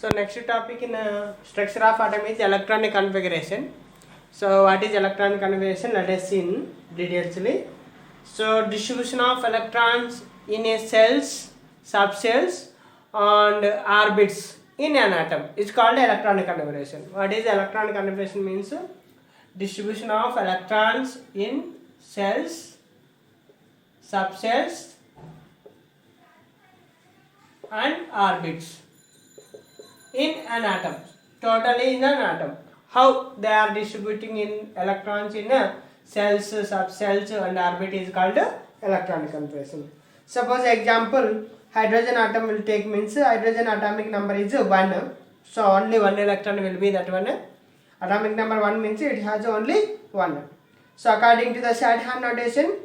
So next topic in structure of atom is electronic configuration. So what is electronic configuration? Let us see in details. So distribution of electrons in a cells, subcells and orbits in an atom is called electronic configuration. What is electronic configuration means? Distribution of electrons in cells, subcells and orbits in an atom, totally in an atom. How they are distributing in electrons in cells, subcells and orbit is called electronic configuration. Suppose example, hydrogen atom will take means hydrogen atomic number is 1. So only one electron will be that one. Atomic number 1 means it has only 1. So according to the Shadham notation,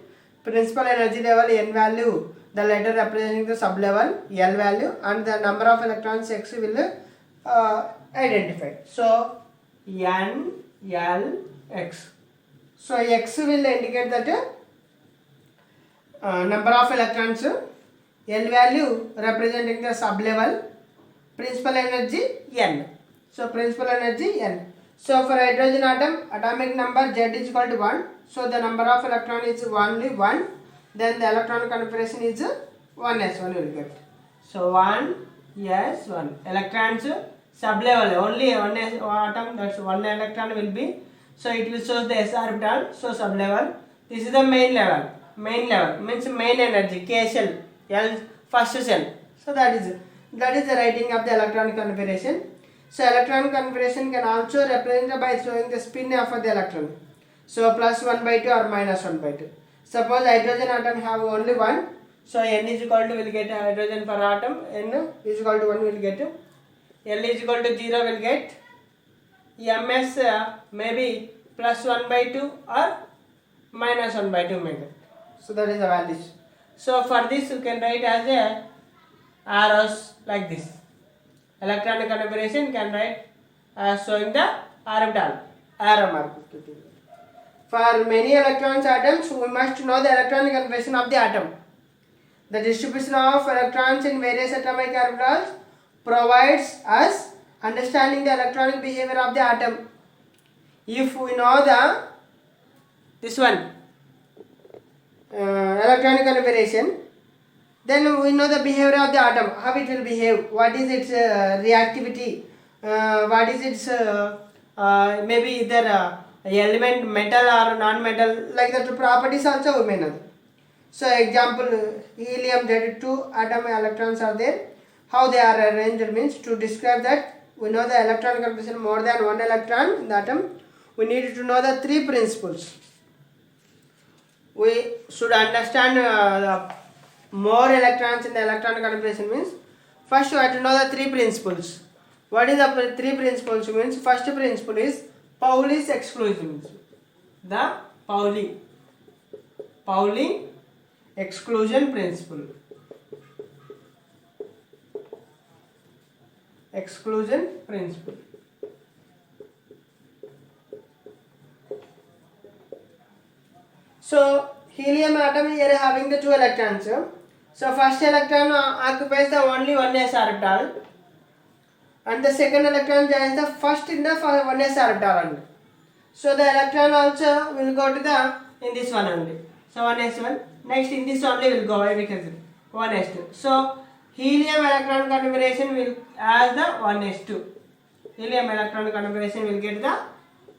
principal energy level N value, the letter representing the sublevel L value, and the number of electrons X will identify. So N, L, X. So X will indicate that number of electrons, L value representing the sublevel, principal energy N. So principal energy N. So for hydrogen atom, atomic number Z is equal to 1. So the number of electron is only 1. Then the electron configuration is 1s1 will get. So 1s1. Electrons sublevel only one atom, that's one electron will be. So it will show the s orbital. So sublevel. This is the main level. Main level means main energy, K cell, L first cell. So that is the writing of the electron configuration. So electron configuration can also represented by showing the spin of the electron. So plus 1 by 2 or minus 1 by 2. Suppose hydrogen atom have only 1. So N is equal to will get hydrogen per atom. N is equal to 1 will get. L is equal to 0 will get. Ms maybe plus 1 by 2 or minus 1 by 2 may get. So that is the values. So for this you can write as a arrows like this. Electronic configuration can write as showing the orbital arrow mark. For many electrons atoms, we must know the electronic configuration of the atom. The distribution of electrons in various atomic orbitals provides us understanding the electronic behavior of the atom. If we know this one electronic configuration, then we know the behavior of the atom, how it will behave, what is its reactivity, what is its maybe either element metal or non-metal, like that properties also we may know. So example, helium Z2 atom electrons are there. How they are arranged means, to describe that we know the electron configuration more than one electron in the atom, we need to know the three principles. We should understand the more electrons in the electron configuration means, first you have to know the three principles. What is the three principles means? First principle is Pauli's exclusion. The Pauli exclusion principle. Exclusion principle. So helium atom here having the two electrons. So first electron occupies the only 1s orbital, and the second electron joins the first in the 1s orbital. So the electron also will go to the in this one only. So 1s1. Next in this only will go, because 1s2. So helium electron configuration will as the 1s2. Helium electron configuration will get the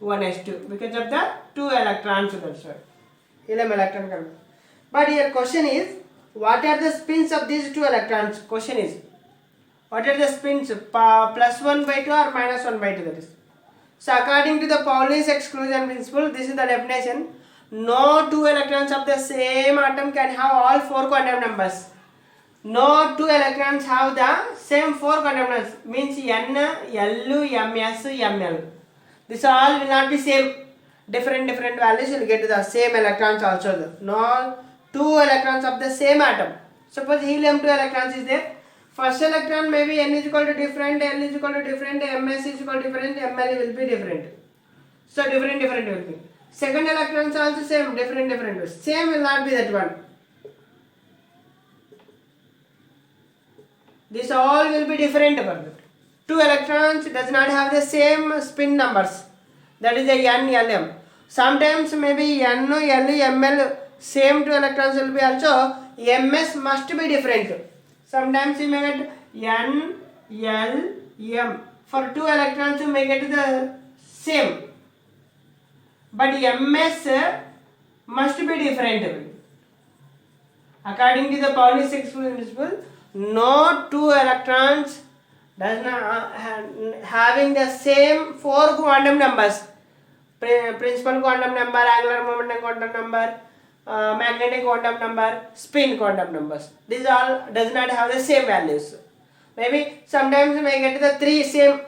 1s2 because of the two electrons. That's why helium electron configuration. But here question is, what are the spins of these two electrons? Question is, what are the spins? Plus 1 by 2 or minus 1 by 2, that is. So according to the Pauli's exclusion principle, this is the definition. No two electrons of the same atom can have all four quantum numbers. No two electrons have the same four quantum numbers. Means N, L, Ms, Ml. This all will not be same. Different values will get to the same electrons also. No two electrons of the same atom. Suppose helium 2 electrons is there. First electron maybe N is equal to different, L is equal to different, Ms is equal to different, Ml will be different. So different will be. Second electrons also same, different. Same will not be that one. This all will be different for that. two electrons does not have the same spin numbers. That is the N, L, M. Sometimes maybe N, L, Ml same two electrons will be also, Ms must be different. Sometimes you may get N, L, M. For two electrons you may get the same. But Ms must be different. According to the Pauli's exclusion principle, no two electrons does not having the same four quantum numbers: principal quantum number, angular momentum quantum number, magnetic quantum number, spin quantum numbers. These all does not have the same values. Maybe sometimes you may get the three same.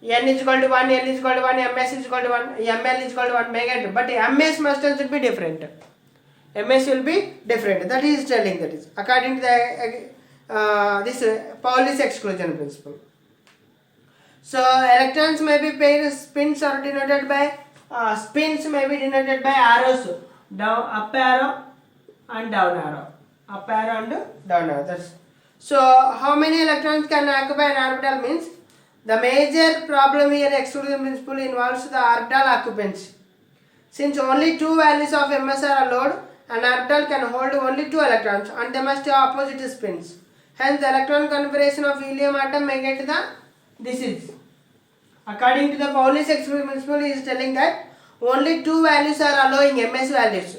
N is equal to 1, L is equal to 1, Ms is equal to 1, Ml is equal to 1, may get, but Ms must also be different. Ms will be different. That is telling, that is according to the this Pauli's exclusion principle. So electrons may be paired, spins are denoted by spins may be denoted by arrows, down, up arrow and down arrow, up arrow and down arrow. That's so how many electrons can occupy an orbital means. The major problem here, exclusion principle, involves the orbital occupancy. Since only two values of Ms are allowed, an orbital can hold only two electrons and they must have opposite spins. Hence, the electron configuration of helium atom may get this is. According to the Pauli's exclusion principle, he is telling that only two values are allowing Ms values.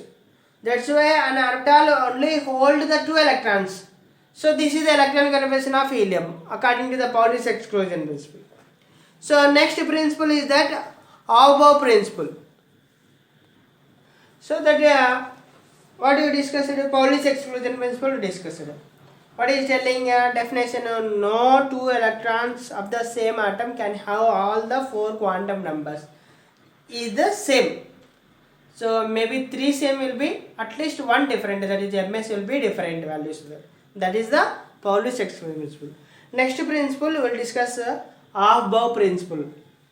That's why an orbital only hold the two electrons. So this is the electron configuration of helium according to the Pauli's exclusion principle. So next principle is that Aufbau principle. So that what you discussed, Pauli's exclusion principle discussed. What is telling definition? No two electrons of the same atom can have all the four quantum numbers is the same. So maybe three same will be at least one different, that is Ms will be different values. That is the Pauli's exclusion principle. Next principle we will discuss Aufbau principle.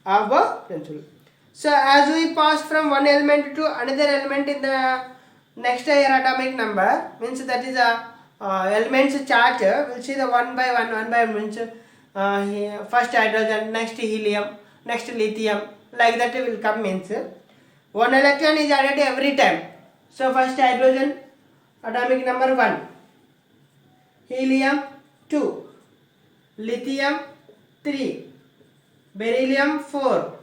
Aufbau principle. So as we pass from one element to another element in the next higher atomic number, means that is a elements chart. We'll see the one by one means first hydrogen, next helium, next lithium, like that will come means one electron is added every time. So first hydrogen, atomic number 1, helium 2, lithium 3, beryllium 4,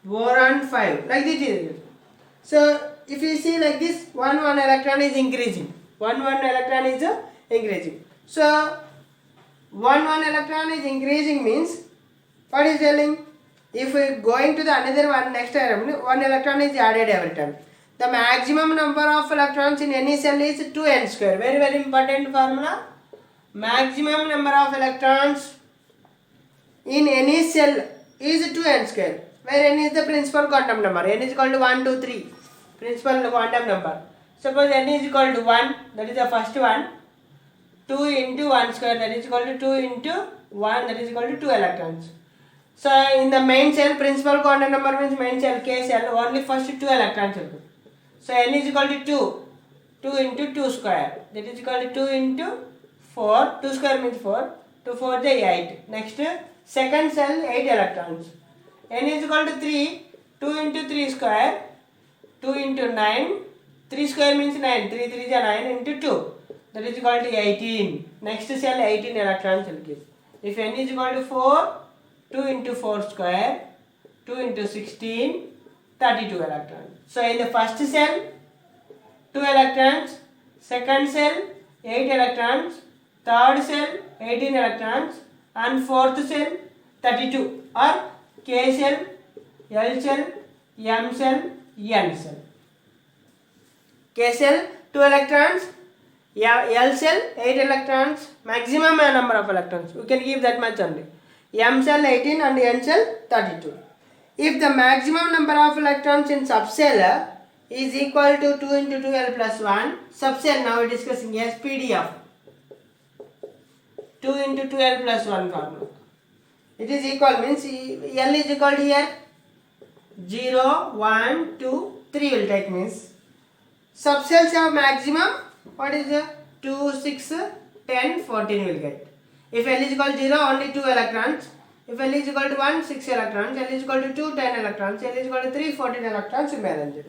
boron 5, like this. So if you see like this, one electron is increasing, one electron is increasing. So one electron is increasing means what is telling? If we going to the another one next time, one electron is added every time. The maximum number of electrons in any cell is 2n square. Very very important formula. Maximum number of electrons in any cell is 2n square, where n is the principal quantum number. N is equal to 1, 2, 3. Principal quantum number. Suppose n is equal to 1, that is the first one. 2 into 1 square, that is equal to 2 into 1, that is equal to 2 electrons. So in the main cell, principal quantum number means main cell, K cell, only first 2 electrons will be. So n is equal to 2. 2 into 2 square, that is equal to 2 into 4. 2 square means 4. 2 4 is 8. Next, second cell, 8 electrons. N is equal to 3. 2 into 3 square, 2 into 9. 3 square means 9. 3 3 is 9 into 2. That is equal to 18. Next cell, 18 electrons will give. If n is equal to 4, 2 into 4 square, 2 into 16, 32 electrons. So in the first cell, 2 electrons, second cell, 8 electrons, third cell, 18 electrons, and fourth cell, 32, or K cell, L cell, M cell, N cell. K cell, 2 electrons, L cell, 8 electrons, maximum number of electrons. We can give that much only. M cell 18 and N cell 32. If the maximum number of electrons in subcell is equal to 2 into 2L plus 1, subcell, now we are discussing SPDF. 2 into 2L plus 1 formula. It is equal means L is equal to here 0, 1, 2, 3 will take means. Subcells have maximum, what is it? 2, 6, 10, 14 will get. If L is equal to 0, only 2 electrons. If L is equal to 1, 6 electrons, L is equal to 2, 10 electrons, L is equal to 3, 14 electrons will be arranged.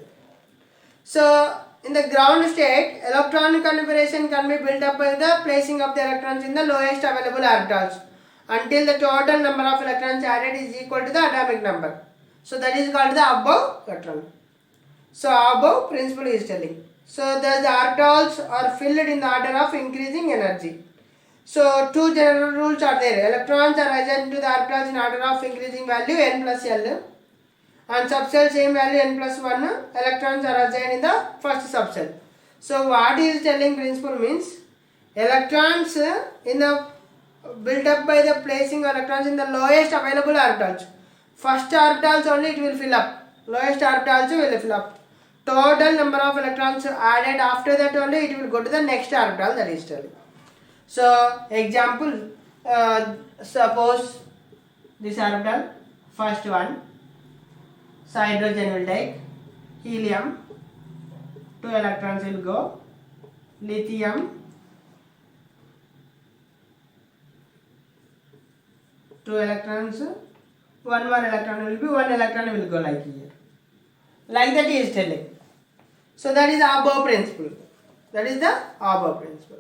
So in the ground state, electron configuration can be built up by the placing of the electrons in the lowest available orbitals until the total number of electrons added is equal to the atomic number. So that is called the above electron. So above principle is telling. So the orbitals are filled in the order of increasing energy. So two general rules are there. Electrons are assigned to the orbitals in order of increasing value n plus L. And subcell same value n plus 1 electrons are assigned in the first subcell. So what he is telling principle means electrons in the built up by the placing of electrons in the lowest available orbitals. First orbitals only it will fill up. Lowest orbitals will fill up. Total number of electrons added after that only it will go to the next orbital, that is telling. So example, suppose this orbital, first one, so hydrogen will take, helium, 2 electrons will go, lithium, 2 electrons, 1 more electron will be, 1 electron will go like here. Like that he is telling. So that is the above principle. That is the above principle.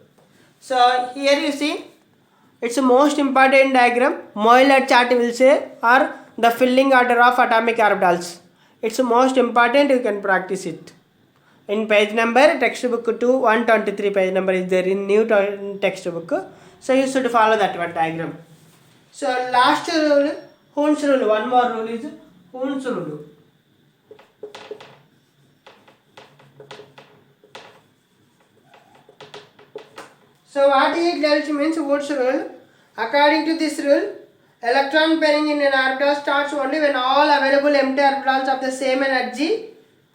So here you see, it's the most important diagram. Moeller chart will say, or the filling order of atomic orbitals. It's the most important, you can practice it. In page number, textbook 2, 123 page number is there in new textbook. So you should follow that one diagram. So last rule, Hund's rule. One more rule is Hund's rule. So what it tells means Hund's rule. According to this rule, electron pairing in an orbital starts only when all available empty orbitals of the same energy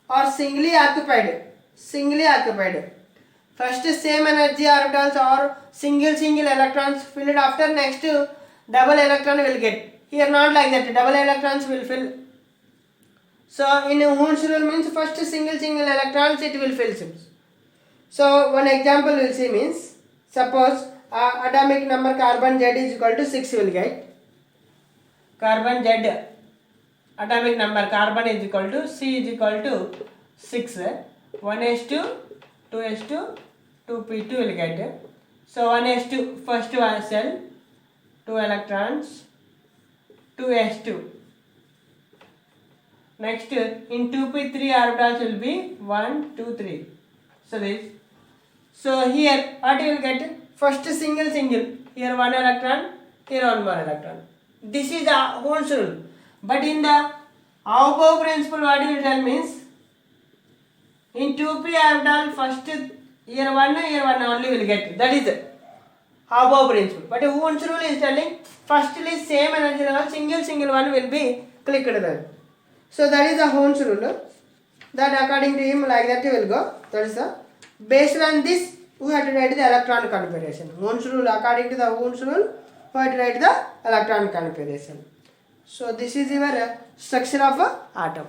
are singly occupied. First same energy orbitals or single electrons filled, after next double electron will get. Here not like that, double electrons will fill. So in Hund's rule means first single electrons it will fill. So one example we'll see means, suppose atomic number carbon Z is equal to 6 will get. Carbon Z, atomic number carbon is equal to C is equal to 6. 1s2, 2s2, 2p2 will get. So 1s2, first one cell, 2 electrons, 2s2. Next in 2p3 orbitals will be 1, 2, 3. So this. So here what you will get? First single, here 1 electron, here 1 more electron. This is the Hund's rule. But in the above principle, what you will tell means, in 2p orbital, first here 1 only will get. That is the above principle. But Hund's rule is telling, firstly same energy level, single one will be clicked there. So that is the Hund's rule. That according to him, like that will go. That is the, based on this, we have to write the electron configuration. Hund's rule, according to the Hund's rule, we have to write the electron configuration. So this is your structure of an atom.